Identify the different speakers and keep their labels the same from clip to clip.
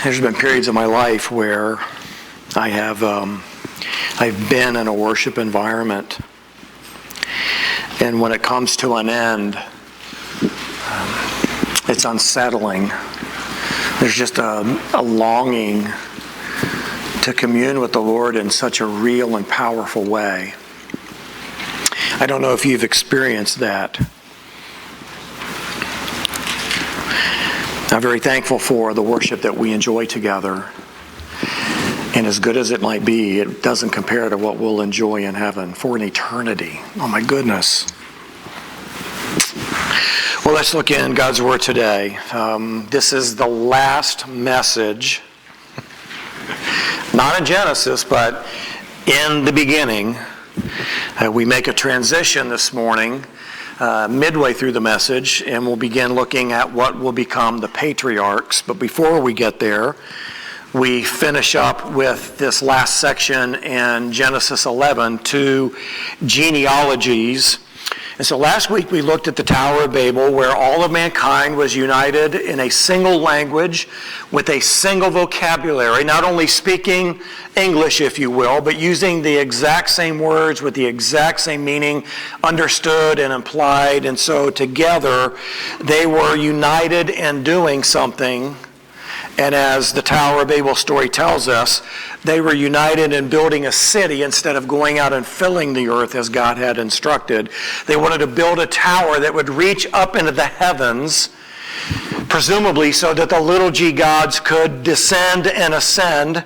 Speaker 1: There's been periods of my life where I've been in a worship environment, and when it comes to an end, it's unsettling. There's just a longing to commune with the Lord in such a real and powerful way. I don't know if you've experienced that. I'm very thankful for the worship that we enjoy together. And as good as it might be, it doesn't compare to what we'll enjoy in heaven for an eternity. Oh my goodness. Well, let's look in God's Word today. This is the last message, not in Genesis, but in the beginning. We make a transition this morning, midway through the message, and we'll begin looking at what will become the patriarchs. But before we get there, we finish up with this last section in Genesis 11, 2 genealogies. And so last week we looked at the Tower of Babel, where all of mankind was united in a single language with a single vocabulary, not only speaking English, if you will, but using the exact same words with the exact same meaning, understood and implied. And so together they were united in doing something. And as the Tower of Babel story tells us, they were united in building a city instead of going out and filling the earth as God had instructed. They wanted to build a tower that would reach up into the heavens, presumably so that the little g gods could descend and ascend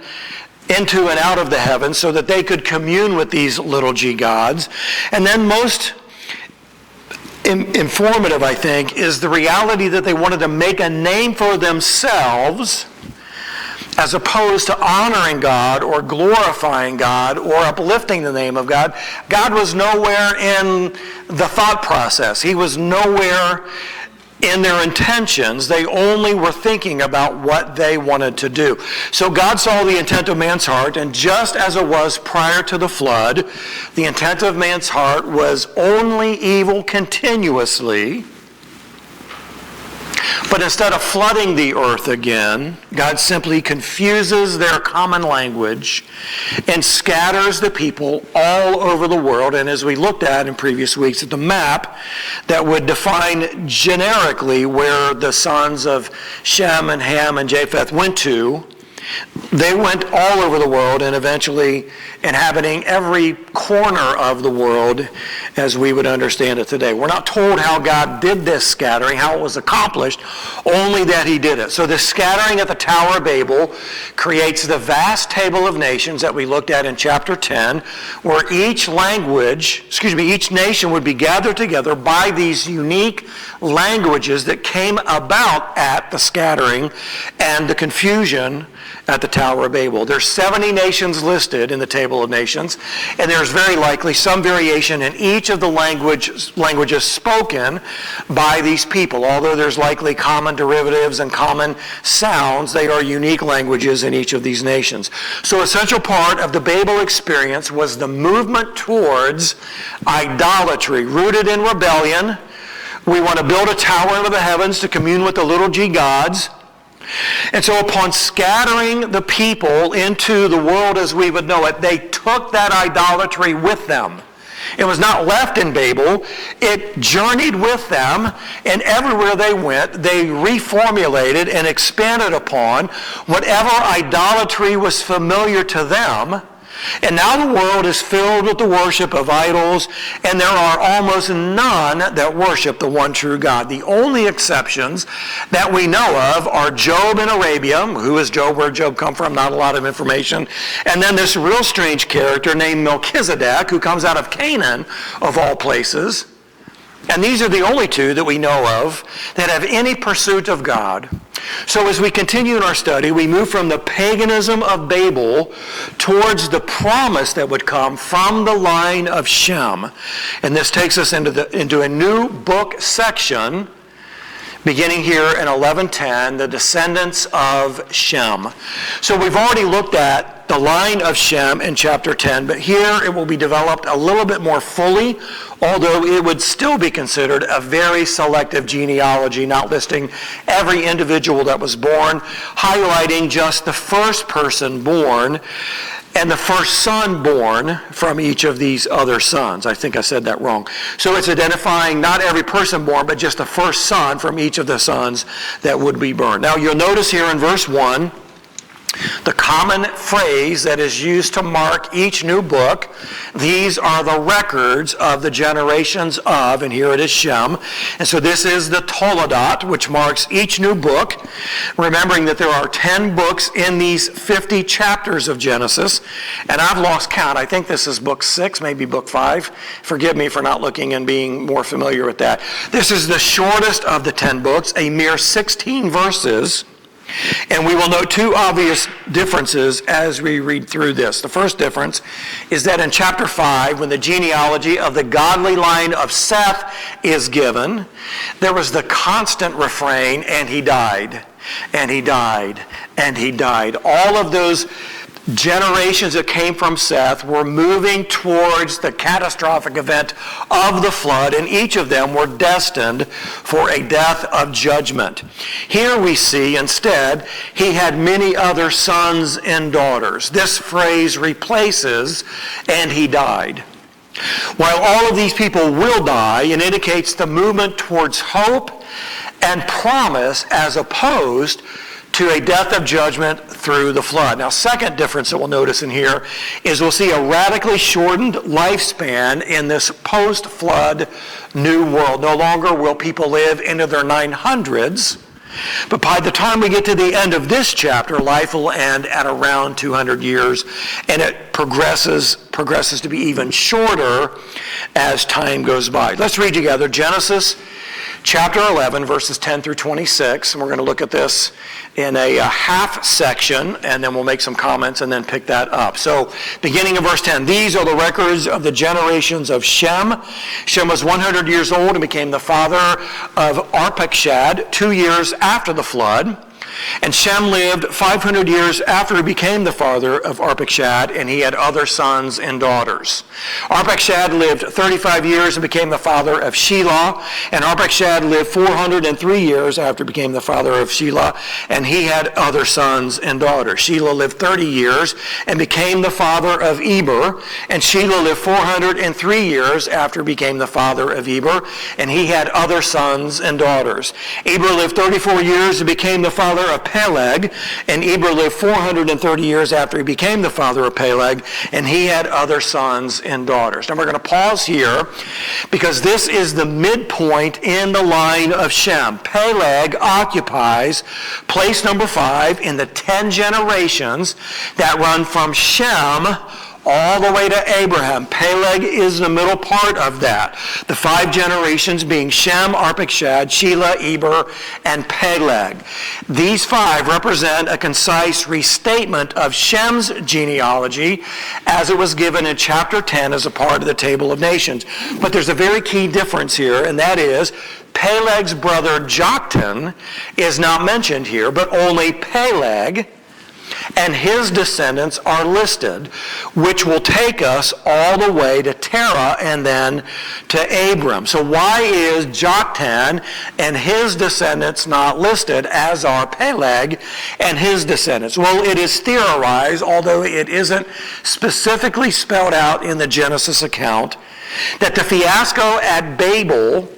Speaker 1: into and out of the heavens so that they could commune with these little g gods. And then most informative, I think, is the reality that they wanted to make a name for themselves as opposed to honoring God or glorifying God or uplifting the name of God. God was nowhere in the thought process. He was nowhere in their intentions. They only were thinking about what they wanted to do. So God saw the intent of man's heart, and just as it was prior to the flood, the intent of man's heart was only evil continuously. But instead of flooding the earth again, God simply confuses their common language and scatters the people all over the world. And as we looked at in previous weeks at the map that would define generically where the sons of Shem and Ham and Japheth went to, they went all over the world and eventually inhabiting every corner of the world as we would understand it today. We're not told how God did this scattering, how it was accomplished, only that he did it. So the scattering at the Tower of Babel creates the vast table of nations that we looked at in chapter 10, where each nation would be gathered together by these unique languages that came about at the scattering and the confusion at the Tower of Babel. There's 70 nations listed in the table of nations, and there's very likely some variation in each of the languages spoken by these people. Although there's likely common derivatives and common sounds, they are unique languages in each of these nations. So a central part of the Babel experience was the movement towards idolatry, rooted in rebellion. We want to build a tower into the heavens to commune with the little g gods. And so upon scattering the people into the world as we would know it, they took that idolatry with them. It was not left in Babel. It journeyed with them, and everywhere they went, they reformulated and expanded upon whatever idolatry was familiar to them. And now the world is filled with the worship of idols, and there are almost none that worship the one true God. The only exceptions that we know of are Job in Arabia. Who is Job? Where did Job come from? Not a lot of information. And then this real strange character named Melchizedek, who comes out of Canaan, of all places. And these are the only two that we know of that have any pursuit of God. So as we continue in our study, we move from the paganism of Babel towards the promise that would come from the line of Shem. And this takes us into a new book section, beginning here in 11:10, the descendants of Shem. So we've already looked at the line of Shem in chapter 10, but here it will be developed a little bit more fully, although it would still be considered a very selective genealogy, not listing every individual that was born, highlighting just the first person born and the first son born from each of these other sons. I think I said that wrong. So it's identifying not every person born, but just the first son from each of the sons that would be born. Now you'll notice here in verse 1, the common phrase that is used to mark each new book. These are the records of the generations of, and here it is Shem. And so this is the Toledot, which marks each new book, remembering that there are 10 books in these 50 chapters of Genesis. And I've lost count. I think this is book 6, maybe book 5. Forgive me for not looking and being more familiar with that. This is the shortest of the 10 books, a mere 16 verses. And we will note two obvious differences as we read through this. The first difference is that in chapter 5, when the genealogy of the godly line of Seth is given, there was the constant refrain, and he died, and he died, and he died. All of those generations that came from Seth were moving towards the catastrophic event of the flood, and each of them were destined for a death of judgment. Here we see instead he had many other sons and daughters. This phrase replaces "and he died." While all of these people will die, it indicates the movement towards hope and promise as opposed to a death of judgment through the flood. Now, second difference that we'll notice in here is we'll see a radically shortened lifespan in this post-flood new world. No longer will people live into their 900s, but by the time we get to the end of this chapter, life will end at around 200 years, and it progresses to be even shorter as time goes by. Let's read together Genesis chapter 11, verses 10 through 26, and we're going to look at this in a half section, and then we'll make some comments and then pick that up. So, beginning in verse 10, these are the records of the generations of Shem. Shem was 100 years old and became the father of Arpachshad 2 years after the flood. And Shem lived 500 years after he became the father of Arpachshad, and he had other sons and daughters. Arpachshad lived 35 years and became the father of Shelah, and Arpachshad lived 403 years after he became the father of Shelah, and he had other sons and daughters. Shelah lived 30 years and became the father of Eber, and Shelah lived 403 years after he became the father of Eber, and he had other sons and daughters. Eber lived 34 years and became the father of Peleg, and Eber lived 430 years after he became the father of Peleg, and he had other sons and daughters. Now we're going to pause here because this is the midpoint in the line of Shem. Peleg occupies place number 5 in the 10 generations that run from Shem all the way to Abraham. Peleg is the middle part of that. The 5 generations being Shem, Arpachshad, Shelah, Eber, and Peleg. These 5 represent a concise restatement of Shem's genealogy as it was given in chapter 10 as a part of the Table of Nations. But there's a very key difference here, and that is Peleg's brother Joktan is not mentioned here, but only Peleg and his descendants are listed, which will take us all the way to Terah and then to Abram. So why is Joktan and his descendants not listed, as are Peleg and his descendants? Well, it is theorized, although it isn't specifically spelled out in the Genesis account, that the fiasco at Babel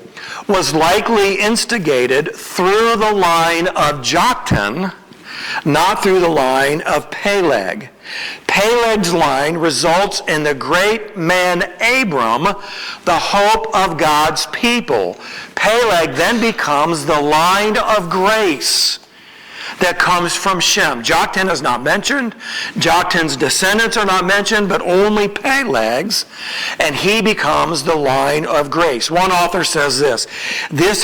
Speaker 1: was likely instigated through the line of Joktan, not through the line of Peleg. Peleg's line results in the great man Abram, the hope of God's people. Peleg then becomes the line of grace that comes from Shem. Joktan is not mentioned. Joktan's descendants are not mentioned, but only Peleg's, and he becomes the line of grace. One author says this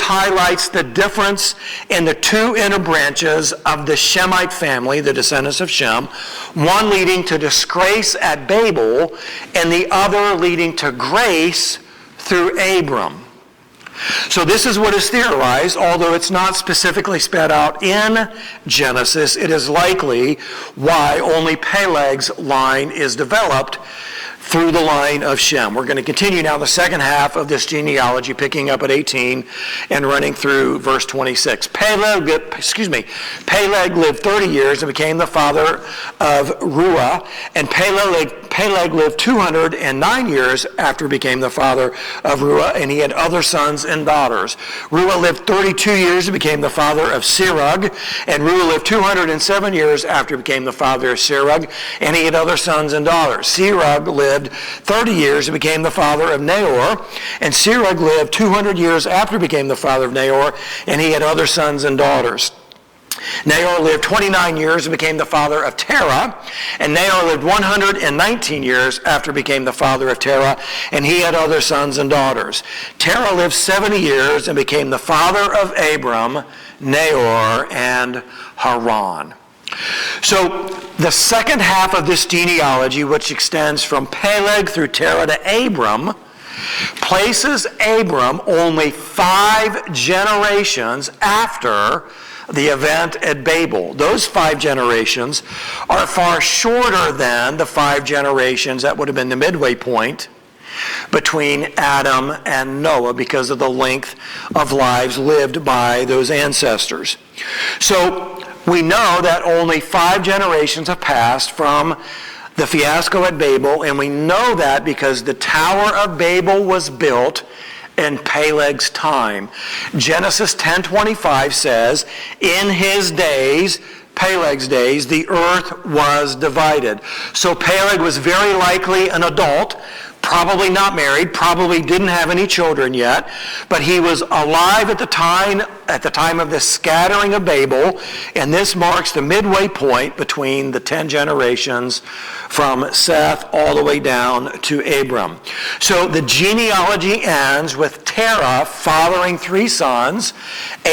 Speaker 1: highlights the difference in the 2 inner branches of the Shemite family, the descendants of Shem, one leading to disgrace at Babel, and the other leading to grace through Abram. So this is what is theorized, although it's not specifically spelled out in Genesis. It is likely why only Peleg's line is developed through the line of Shem. We're going to continue now the second half of this genealogy, picking up at 18 and running through verse 26. Peleg lived 30 years and became the father of Reuel, and Peleg lived 209 years after he became the father of Reuel, and he had other sons and daughters. Reuel lived 32 years and became the father of Serug, and Reuel lived 207 years after he became the father of Serug, and he had other sons and daughters. Serug lived 30 years and became the father of Nahor, and Serug lived 200 years after he became the father of Nahor, and he had other sons and daughters. Nahor lived 29 years and became the father of Terah, and Nahor lived 119 years after he became the father of Terah, and he had other sons and daughters. Terah lived 70 years and became the father of Abram, Nahor, and Haran. So the second half of this genealogy, which extends from Peleg through Terah to Abram, places Abram only 5 generations after the event at Babel. Those 5 generations are far shorter than the 5 generations that would have been the midway point between Adam and Noah because of the length of lives lived by those ancestors. So we know that only 5 generations have passed from the fiasco at Babel, and we know that because the Tower of Babel was built in Peleg's time. Genesis 10:25 says, in his days, Peleg's days, the earth was divided. So Peleg was very likely an adult, probably not married, probably didn't have any children yet, but he was alive at the time of the scattering of Babel, and this marks the midway point between the 10 generations from Seth all the way down to Abram. So the genealogy ends with Terah fathering 3 sons,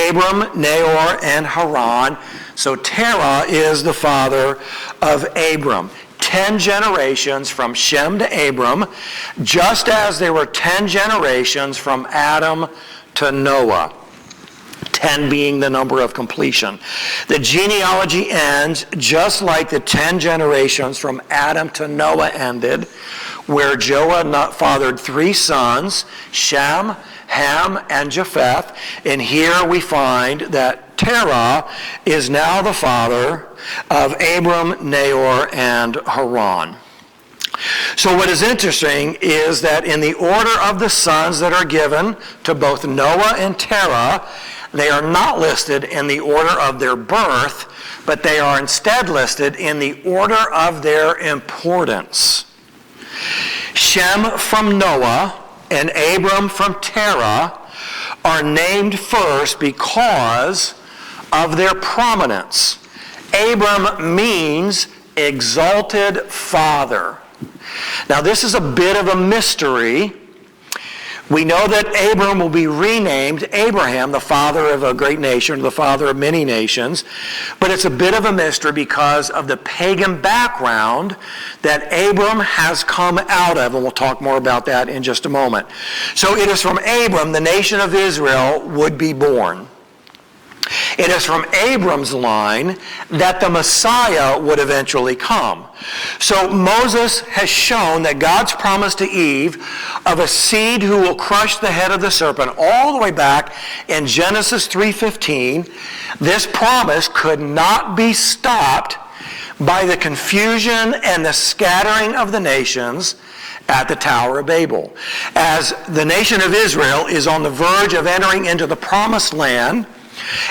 Speaker 1: Abram, Nahor, and Haran. So Terah is the father of Abram. 10 generations from Shem to Abram, just as there were 10 generations from Adam to Noah. 10 being the number of completion. The genealogy ends just like the 10 generations from Adam to Noah ended, where Noah fathered 3 sons, Shem, Ham, and Japheth. And here we find that Terah is now the father of Abram, Nahor, and Haran. So what is interesting is that in the order of the sons that are given to both Noah and Terah, they are not listed in the order of their birth, but they are instead listed in the order of their importance. Shem from Noah and Abram from Terah are named first because of their prominence. Abram means exalted father. Now this is a bit of a mystery. We know that Abram will be renamed Abraham, the father of a great nation, the father of many nations. But it's a bit of a mystery because of the pagan background that Abram has come out of. And we'll talk more about that in just a moment. So it is from Abram the nation of Israel would be born. It is from Abram's line that the Messiah would eventually come. So Moses has shown that God's promise to Eve of a seed who will crush the head of the serpent all the way back in Genesis 3:15, this promise could not be stopped by the confusion and the scattering of the nations at the Tower of Babel. As the nation of Israel is on the verge of entering into the promised land,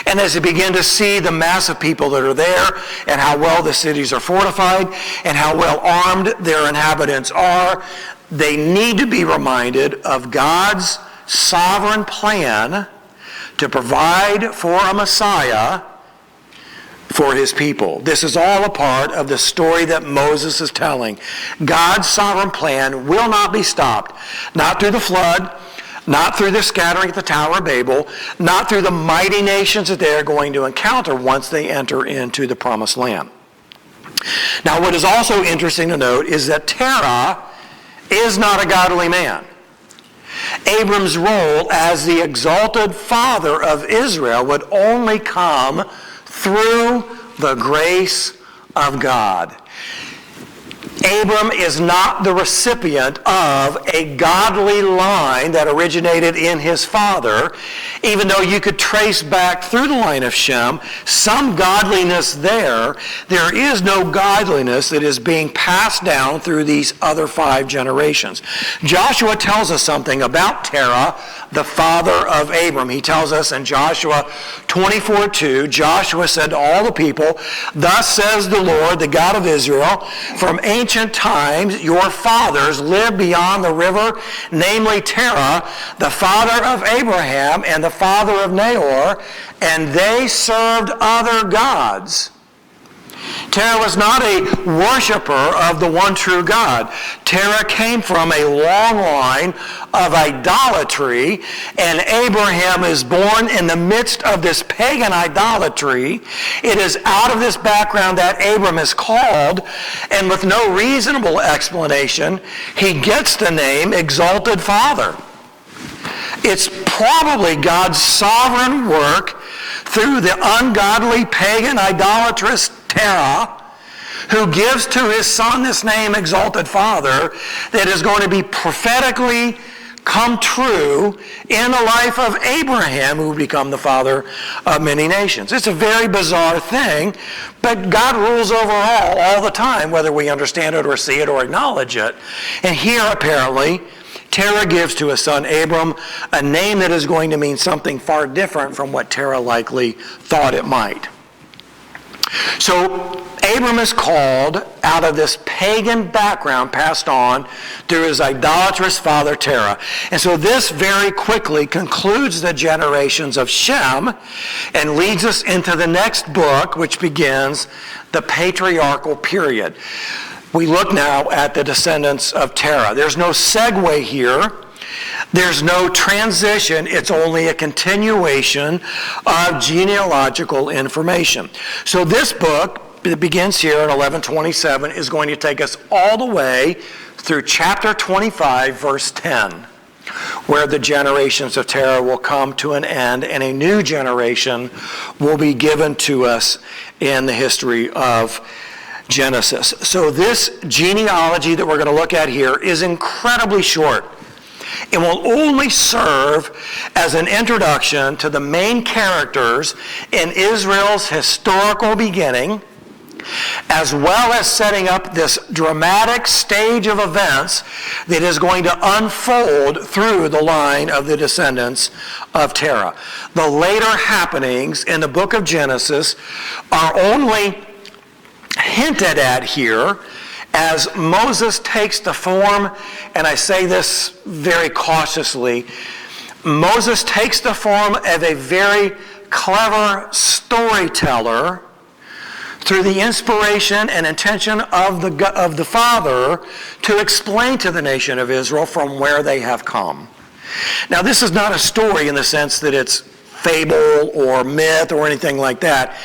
Speaker 1: and as they begin to see the mass of people that are there and how well the cities are fortified and how well armed their inhabitants are, they need to be reminded of God's sovereign plan to provide for a Messiah for his people. This is all a part of the story that Moses is telling. God's sovereign plan will not be stopped, not through the flood, not through the scattering at the Tower of Babel, not through the mighty nations that they are going to encounter once they enter into the promised land. Now, what is also interesting to note is that Terah is not a godly man. Abram's role as the exalted father of Israel would only come through the grace of God. Abram is not the recipient of a godly line that originated in his father, even though you could trace back through the line of Shem some godliness there. There is no godliness that is being passed down through these other 5 generations. Joshua tells us something about Terah, the father of Abram. He tells us in Joshua 24:2, Joshua said to all the people, "Thus says the Lord, the God of Israel, from ancient times your fathers lived beyond the river, namely Terah, the father of Abraham and the father of Nahor, and they served other gods." Terah was not a worshiper of the one true God. Terah came from a long line of idolatry, and Abraham is born in the midst of this pagan idolatry. It is out of this background that Abram is called, and with no reasonable explanation, he gets the name Exalted Father. It's probably God's sovereign work through the ungodly, pagan, idolatrous Terah, who gives to his son this name Exalted Father, that is going to be prophetically come true in the life of Abraham, who will become the father of many nations. It's a very bizarre thing, but God rules over all the time, whether we understand it or see it or acknowledge it. And here, apparently, Terah gives to his son Abram a name that is going to mean something far different from what Terah likely thought it might. So Abram is called out of this pagan background passed on through his idolatrous father Terah. And so this very quickly concludes the generations of Shem and leads us into the next book, which begins the patriarchal period. We look now at the descendants of Terah. There's no segue here. There's no transition. It's only a continuation of genealogical information. So this book, that begins here in 1127, is going to take us all the way through chapter 25, verse 10, where the generations of Terah will come to an end and a new generation will be given to us in the history of Genesis. So this genealogy that we're going to look at here is incredibly short. It will only serve as an introduction to the main characters in Israel's historical beginning, as well as setting up this dramatic stage of events that is going to unfold through the line of the descendants of Terah. The later happenings in the book of Genesis are only hinted at here as Moses takes the form, and I say this very cautiously, Moses takes the form of a very clever storyteller through the inspiration and intention of the Father to explain to the nation of Israel from where they have come. Now, this is not a story in the sense that it's fable or myth or anything like that.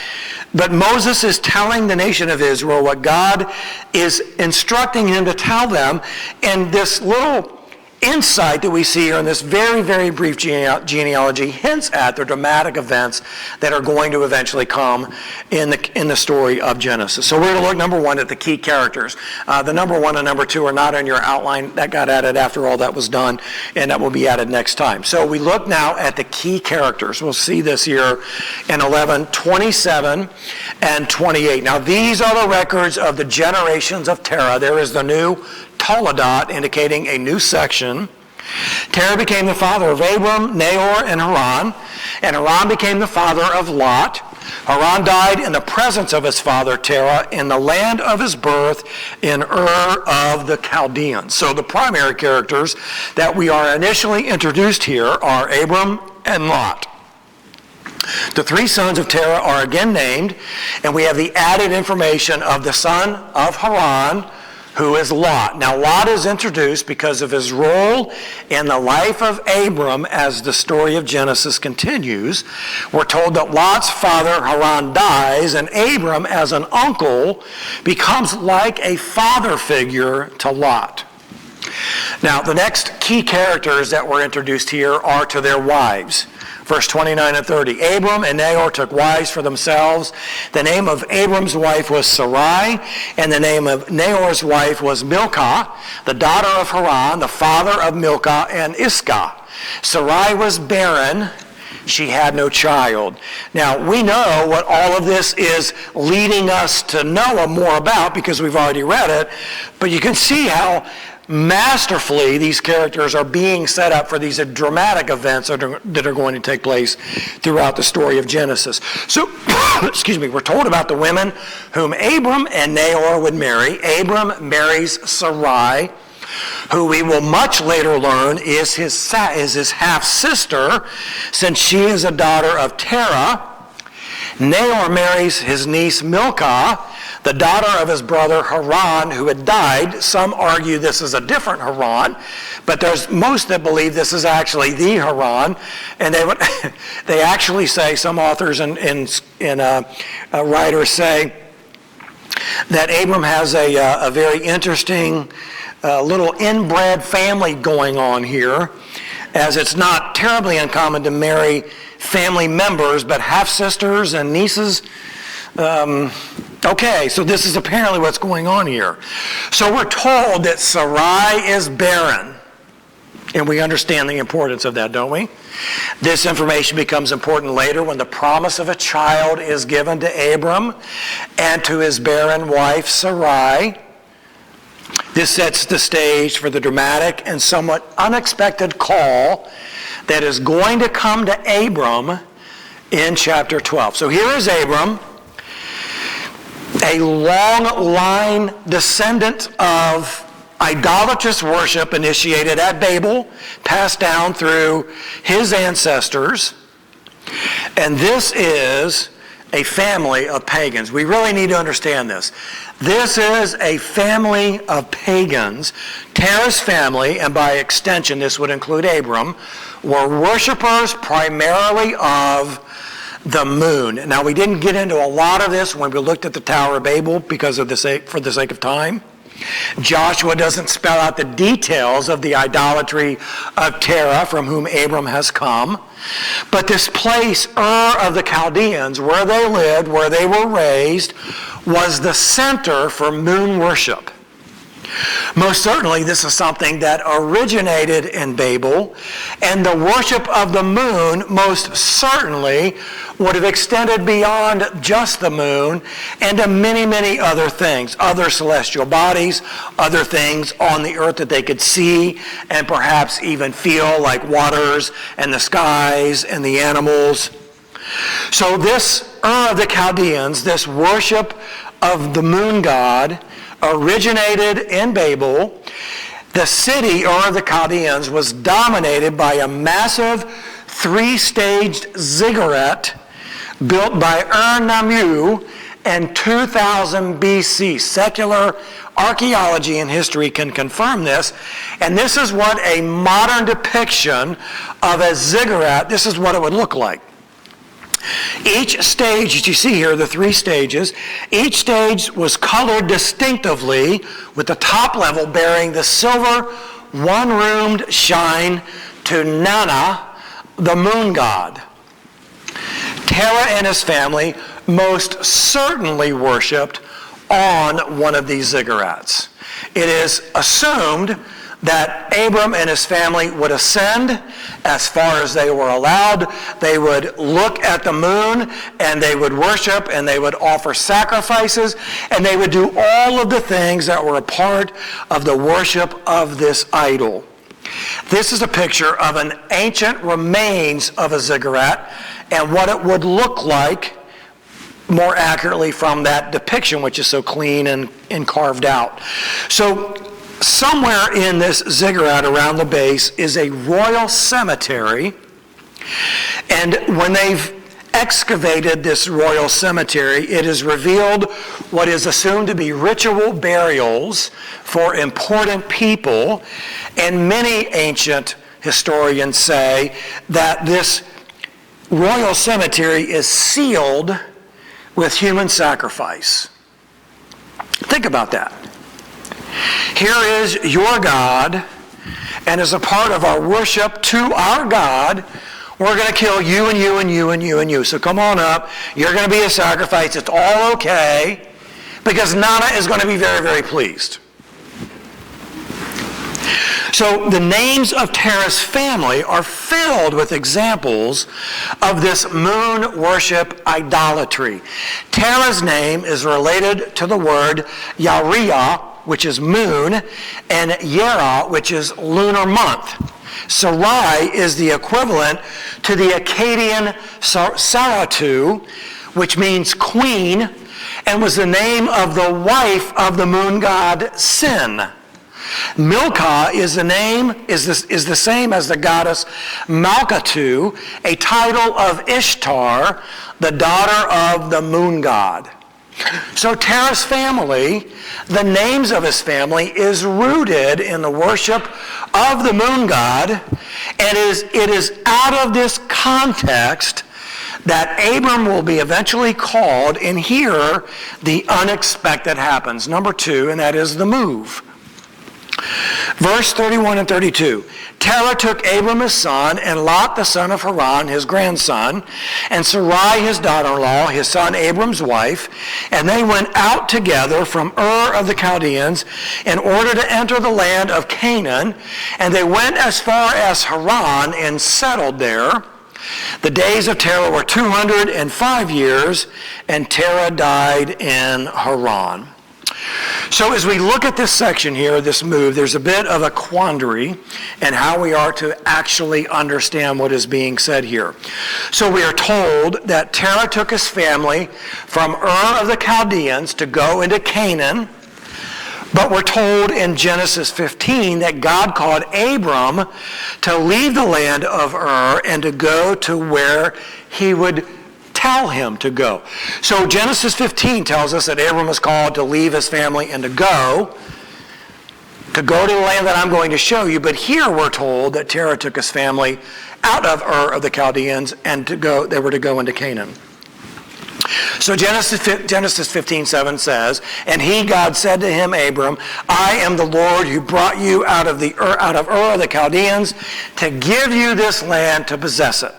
Speaker 1: But Moses is telling the nation of Israel what God is instructing him to tell them, and this little insight that we see here in this very, very brief genealogy hints at the dramatic events that are going to eventually come in the story of Genesis. So we're going to look, number one, at the key characters. The number one and number two are not in your outline. That got added after all that was done, and that will be added next time. So we look now at the key characters. We'll see this here in 11:27 and 28. Now these are the records of the generations of Terah. There is the new Toledot, indicating a new section. Terah became the father of Abram, Nahor, and Haran. And Haran became the father of Lot. Haran died in the presence of his father Terah in the land of his birth in Ur of the Chaldeans. So the primary characters that we are initially introduced here are Abram and Lot. The 3 sons of Terah are again named, and we have the added information of the son of Haran, who is Lot. Now, Lot is introduced because of his role in the life of Abram as the story of Genesis continues. We're told that Lot's father, Haran, dies, and Abram, as an uncle, becomes like a father figure to Lot. Now, the next key characters that were introduced here are to their wives. Verse 29 and 30. Abram and Nahor took wives for themselves. The name of Abram's wife was Sarai, and the name of Nahor's wife was Milcah, the daughter of Haran, the father of Milcah and Iscah. Sarai was barren. She had no child. Now, we know what all of this is leading us to know more about because we've already read it, but you can see how masterfully these characters are being set up for these dramatic events that are going to take place throughout the story of Genesis. So, excuse me, we're told about the women whom Abram and Nahor would marry. Abram marries Sarai, who we will much later learn is his half-sister, since she is a daughter of Terah. Nahor marries his niece Milcah, the daughter of his brother Haran, who had died. Some argue this is a different Haran, but there's most that believe this is actually the Haran. And they actually say, some authors and writers say, that Abram has a very interesting little inbred family going on here, as it's not terribly uncommon to marry family members, but half-sisters and nieces. Okay, so this is apparently what's going on here. So we're told that Sarai is barren, and we understand the importance of that, don't we? This information becomes important later when the promise of a child is given to Abram and to his barren wife Sarai. This sets the stage for the dramatic and somewhat unexpected call that is going to come to Abram in chapter 12. So here is Abram, a long-line descendant of idolatrous worship initiated at Babel, passed down through his ancestors. And this is a family of pagans. We really need to understand this. This is a family of pagans. Terah's family, and by extension this would include Abram, were worshipers primarily of the moon. Now, we didn't get into a lot of this when we looked at the Tower of Babel for the sake of time. Joshua doesn't spell out the details of the idolatry of Terah, from whom Abram has come. But this place, Ur of the Chaldeans, where they lived, where they were raised, was the center for moon worship. Most certainly, this is something that originated in Babel, and the worship of the moon most certainly would have extended beyond just the moon and to many, many other things, other celestial bodies, other things on the earth that they could see and perhaps even feel, like waters and the skies and the animals. So this Ur of the Chaldeans, this worship of the moon god, originated in Babel. The city, Ur of the Chaldeans, was dominated by a massive three-staged ziggurat built by Ur-Nammu in 2000 BC. Secular archaeology and history can confirm this. And this is what a modern depiction of a ziggurat, this is what it would look like. Each stage, as you see here, the three stages, each stage was colored distinctively, with the top level bearing the silver one-roomed shrine to Nana, the moon god. Terah and his family most certainly worshipped on one of these ziggurats. It is assumed that Abram and his family would ascend as far as they were allowed. They would look at the moon and they would worship and they would offer sacrifices and they would do all of the things that were a part of the worship of this idol. This is a picture of an ancient remains of a ziggurat and what it would look like more accurately from that depiction, which is so clean and carved out. So somewhere in this ziggurat around the base is a royal cemetery, and when they've excavated this royal cemetery, it has revealed what is assumed to be ritual burials for important people, and many ancient historians say that this royal cemetery is sealed with human sacrifice. Think about that. Here is your God and as a part of our worship to our God, we're going to kill you and you and you and you and you. So come on up. You're going to be a sacrifice. It's all okay. Because Nana is going to be very, very pleased. So the names of Terah's family are filled with examples of this moon worship idolatry. Terah's name is related to the word Yariah, which is moon, and Yera, which is lunar month. Sarai is the equivalent to the Akkadian Saratu, which means queen, and was the name of the wife of the moon god Sin. Milcah is the same as the goddess Malkatu, a title of Ishtar, the daughter of the moon god. So Terah's family, the names of his family, is rooted in the worship of the moon god, and it is out of this context that Abram will be eventually called, and here the unexpected happens. Number 2, and that is the move. Verse 31 and 32. Terah took Abram his son, and Lot the son of Haran his grandson, and Sarai his daughter-in-law, his son Abram's wife, and they went out together from Ur of the Chaldeans in order to enter the land of Canaan, and they went as far as Haran and settled there. The days of Terah were 205 years, and Terah died in Haran. So as we look at this section here, this move, there's a bit of a quandary in how we are to actually understand what is being said here. So we are told that Terah took his family from Ur of the Chaldeans to go into Canaan, but we're told in Genesis 15 that God called Abram to leave the land of Ur and to go to where he would tell him to go. So Genesis 15 tells us that Abram was called to leave his family and to go to the land that I'm going to show you. But here we're told that Terah took his family out of Ur of the Chaldeans and they were to go into Canaan. So Genesis 15:7 says, and he, God, said to him, Abram, I am the Lord who brought you out of Ur of the Chaldeans to give you this land to possess it.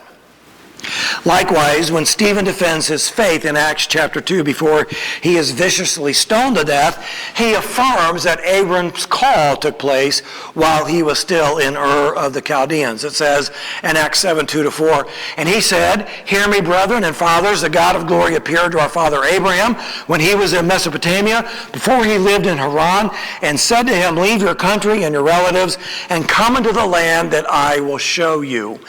Speaker 1: Likewise, when Stephen defends his faith in Acts chapter 2 before he is viciously stoned to death, he affirms that Abram's call took place while he was still in Ur of the Chaldeans. It says in Acts 7:2-4, and he said, hear me, brethren and fathers, the God of glory appeared to our father Abraham when he was in Mesopotamia, before he lived in Haran, and said to him, leave your country and your relatives and come into the land that I will show you.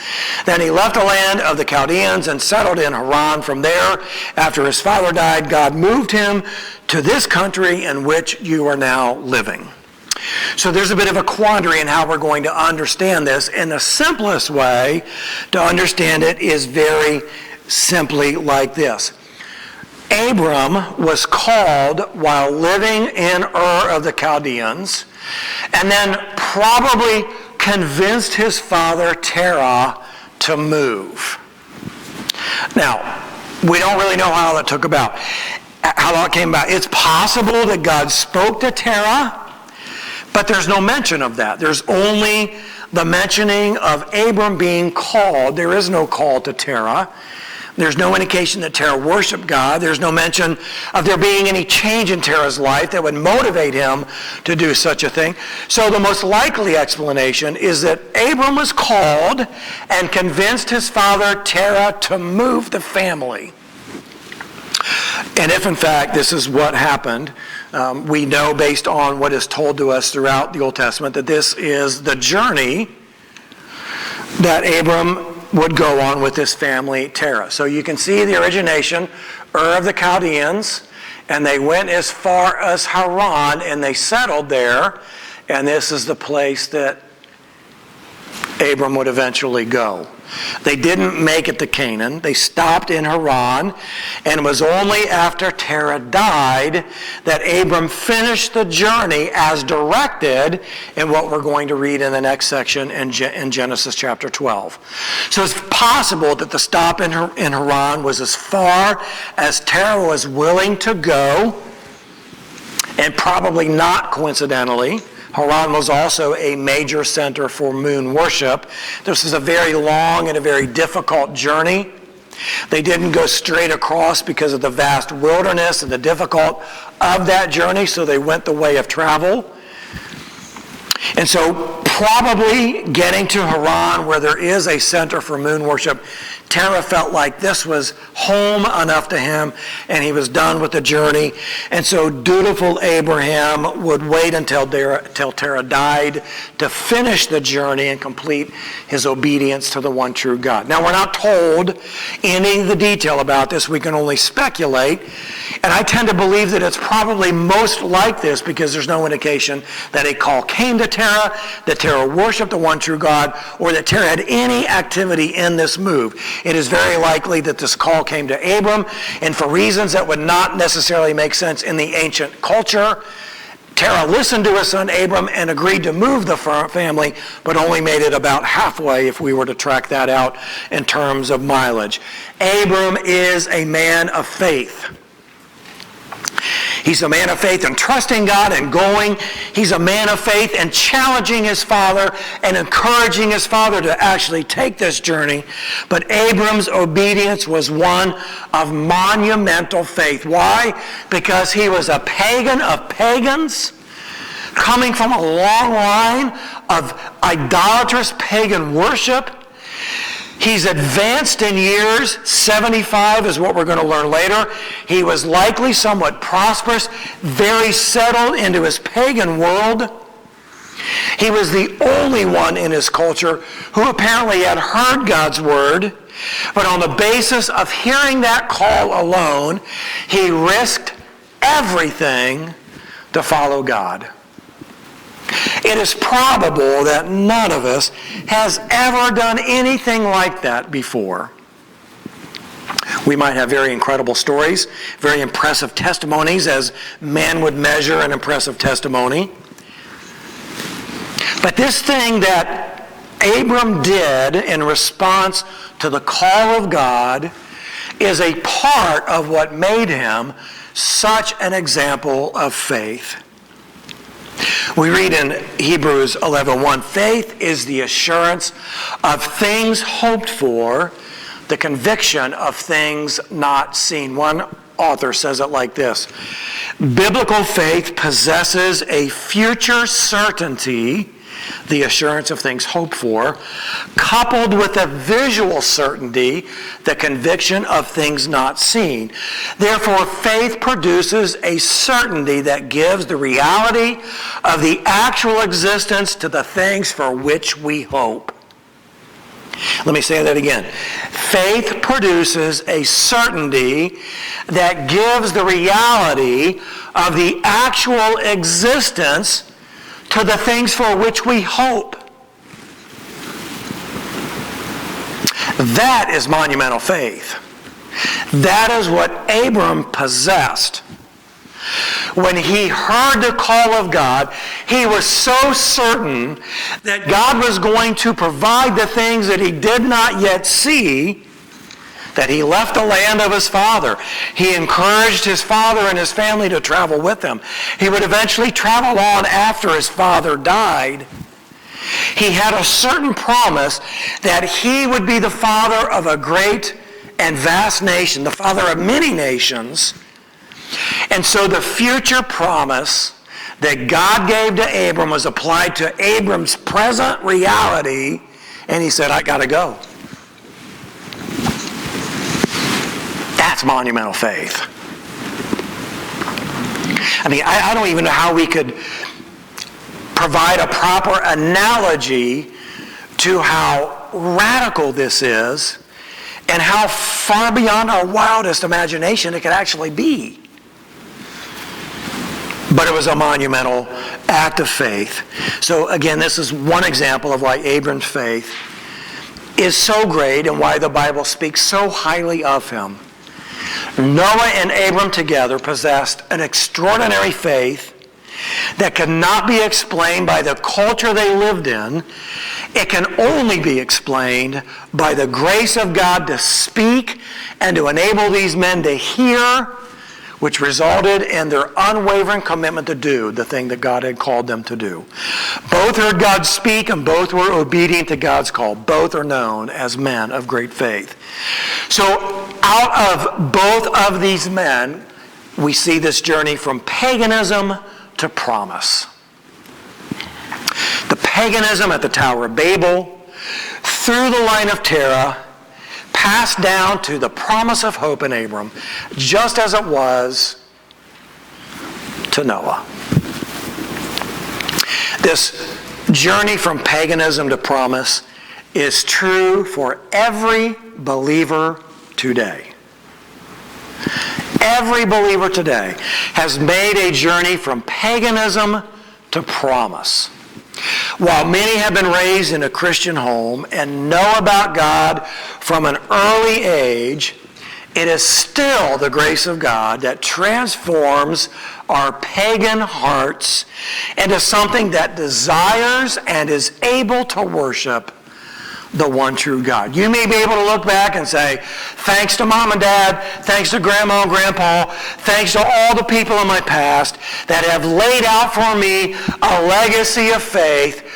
Speaker 1: Then he left the land of the Chaldeans and settled in Haran. From there, after his father died, God moved him to this country in which you are now living. So there's a bit of a quandary in how we're going to understand this, and the simplest way to understand it is very simply like this. Abram was called while living in Ur of the Chaldeans, and then probably convinced his father Terah to move. Now, we don't really know how that took about, how that came about. It's possible that God spoke to Terah, but there's no mention of that. There's only the mentioning of Abram being called. There is no call to Terah. There's no indication that Terah worshiped God. There's no mention of there being any change in Terah's life that would motivate him to do such a thing. So the most likely explanation is that Abram was called and convinced his father Terah to move the family. And if in fact this is what happened, we know based on what is told to us throughout the Old Testament that this is the journey that Abram would go on with his family, Terah. So you can see the origination, Ur of the Chaldeans, and they went as far as Haran, and they settled there, and this is the place that Abram would eventually go. They didn't make it to Canaan. They stopped in Haran, and it was only after Terah died that Abram finished the journey as directed in what we're going to read in the next section in Genesis chapter 12. So it's possible that the stop in Haran was as far as Terah was willing to go, and probably not coincidentally, Haran was also a major center for moon worship. This was a very long and a very difficult journey. They didn't go straight across because of the vast wilderness and the difficult of that journey, so they went the way of travel. And so probably getting to Haran, where there is a center for moon worship, Terah felt like this was home enough to him, and he was done with the journey. And so dutiful Abraham would wait until Terah died to finish the journey and complete his obedience to the one true God. Now, we're not told any of the detail about this. We can only speculate. And I tend to believe that it's probably most like this because there's no indication that a call came to Terah, that Terah worshiped the one true God, or that Terah had any activity in this move. It is very likely that this call came to Abram, and for reasons that would not necessarily make sense in the ancient culture, Terah listened to his son Abram and agreed to move the family, but only made it about halfway if we were to track that out in terms of mileage. Abram is a man of faith. He's a man of faith in trusting God and going. He's a man of faith in challenging his father and encouraging his father to actually take this journey. But Abram's obedience was one of monumental faith. Why? Because he was a pagan of pagans, coming from a long line of idolatrous pagan worship. He's advanced in years. 75 is what we're going to learn later. He was likely somewhat prosperous, very settled into his pagan world. He was the only one in his culture who apparently had heard God's word, but on the basis of hearing that call alone, he risked everything to follow God. It is probable that none of us has ever done anything like that before. We might have very incredible stories, very impressive testimonies, as man would measure an impressive testimony. But this thing that Abram did in response to the call of God is a part of what made him such an example of faith. We read in Hebrews 11:1, faith is the assurance of things hoped for, the conviction of things not seen. One author says it like this: biblical faith possesses a future certainty, the assurance of things hoped for, coupled with a visual certainty, the conviction of things not seen. Therefore, faith produces a certainty that gives the reality of the actual existence to the things for which we hope. Let me say that again. Faith produces a certainty that gives the reality of the actual existence to the things for which we hope. That is monumental faith. That is what Abram possessed. When he heard the call of God, he was so certain that God was going to provide the things that he did not yet see, that he left the land of his father. He encouraged his father and his family to travel with him. He would eventually travel on after his father died. He had a certain promise that he would be the father of a great and vast nation, the father of many nations. And so the future promise that God gave to Abram was applied to Abram's present reality, and he said, I got to go. That's monumental faith. I mean, I don't even know how we could provide a proper analogy to how radical this is and how far beyond our wildest imagination it could actually be. But it was a monumental act of faith. So again, this is one example of why Abram's faith is so great and why the Bible speaks so highly of him. Noah and Abram together possessed an extraordinary faith that cannot be explained by the culture they lived in. It can only be explained by the grace of God to speak and to enable these men to hear which resulted in their unwavering commitment to do the thing that God had called them to do. Both heard God speak and both were obedient to God's call. Both are known as men of great faith. So out of both of these men, we see this journey from paganism to promise. The paganism at the Tower of Babel, through the line of Terah, passed down to the promise of hope in Abram, just as it was to Noah. This journey from paganism to promise is true for every believer today. Every believer today has made a journey from paganism to promise. While many have been raised in a Christian home and know about God from an early age, it is still the grace of God that transforms our pagan hearts into something that desires and is able to worship the one true God. You may be able to look back and say, thanks to Mom and Dad, thanks to Grandma and Grandpa, thanks to all the people in my past that have laid out for me a legacy of faith.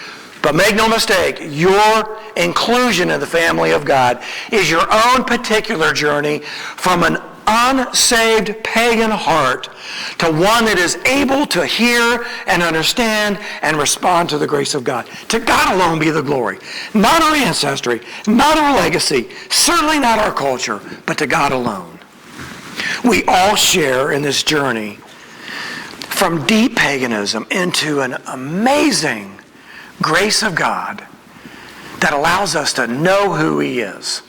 Speaker 1: But make no mistake, your inclusion in the family of God is your own particular journey from an unsaved pagan heart to one that is able to hear and understand and respond to the grace of God. To God alone be the glory. Not our ancestry, not our legacy, certainly not our culture, but to God alone. We all share in this journey from deep paganism into an amazing grace of God that allows us to know who He is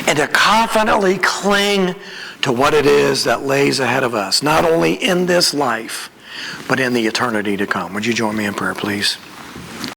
Speaker 1: and to confidently cling to what it is that lays ahead of us, not only in this life, but in the eternity to come. Would you join me in prayer, please?